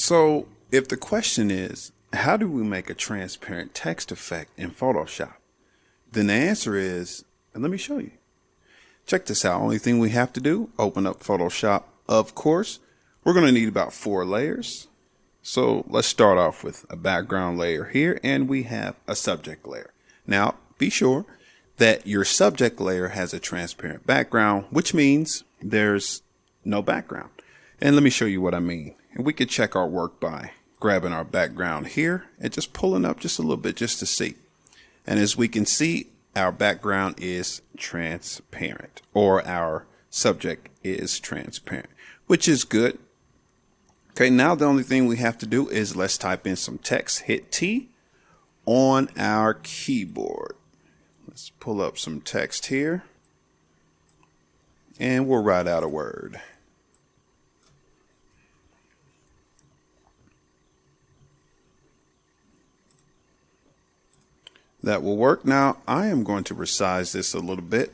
So if the question is, how do we make a transparent text effect in Photoshop? Then the answer is, and let me show you. Check this out. Only thing we have to do, open up Photoshop, of course. We're going to need about 4 layers. So let's start off with a background layer here, and we have a subject layer. Now, be sure that your subject layer has a transparent background, which means there's no background. And let me show you what I mean. And we could check our work by grabbing our background here and just pulling up just a little bit just to see. And as we can see, our background is transparent, or our subject is transparent, which is good. Okay, now the only thing we have to do is let's type in some text. Hit T on our keyboard. Let's pull up some text here, and we'll write out a word. That will work. Now I am going to resize this a little bit.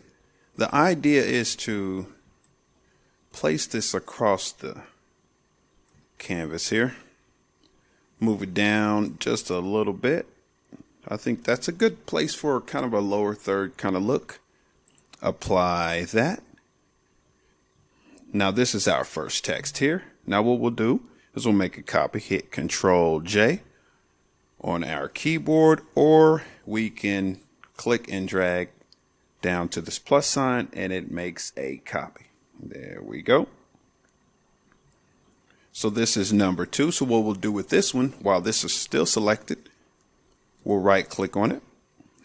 The idea is to place this across the canvas here. Move it down just a little bit. I think that's a good place for kind of a lower third kind of look. Apply that. Now this is our first text here. Now what we'll do is we'll make a copy, hit Control J on our keyboard, or we can click and drag down to this plus sign and it makes a copy. There we go. So this is number 2. So what we'll do with this one, while this is still selected, we'll right click on it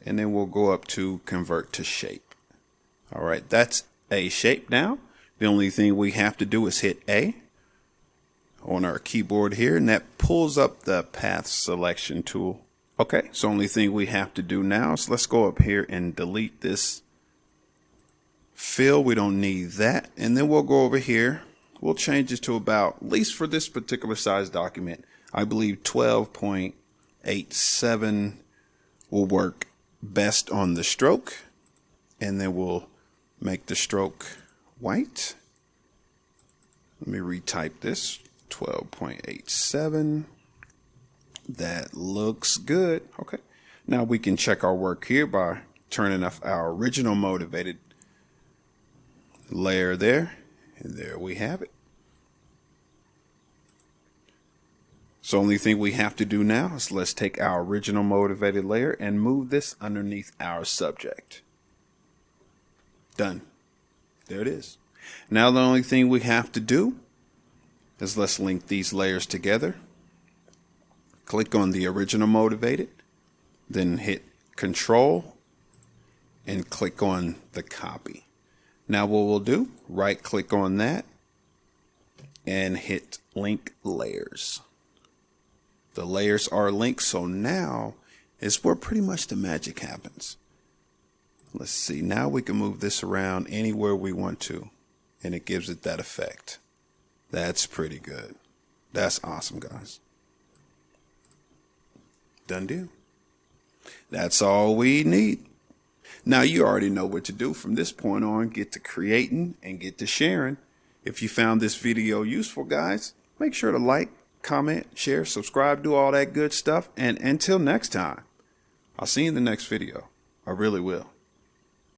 and then we'll go up to convert to shape. All right, that's a shape now. The only thing we have to do is hit A on our keyboard here, and that pulls up the path selection tool. Okay, so only thing we have to do now is let's go up here and delete this fill. We don't need that. And then we'll go over here. We'll change it to about, at least for this particular size document, I believe 12.87 will work best on the stroke. And then we'll make the stroke white. Let me retype this. 12.87. That looks good. Okay. Now we can check our work here by turning off our original motivated layer there. And there we have it. So only thing we have to do now is let's take our original motivated layer and move this underneath our subject. Done. There it is. Now the only thing we have to do is let's link these layers together. Click on the original motivated, then hit Control and click on the copy. Now what we'll do, right click on that and hit link layers. The layers are linked, so now is where pretty much the magic happens. Let's see, now we can move this around anywhere we want to, and it gives it that effect. That's pretty good. That's awesome, guys. Done deal. That's all we need. Now you already know what to do from this point on. Get to creating and get to sharing. If you found this video useful, guys, make sure to like, comment, share, subscribe, do all that good stuff. And until next time, I'll see you in the next video. I really will.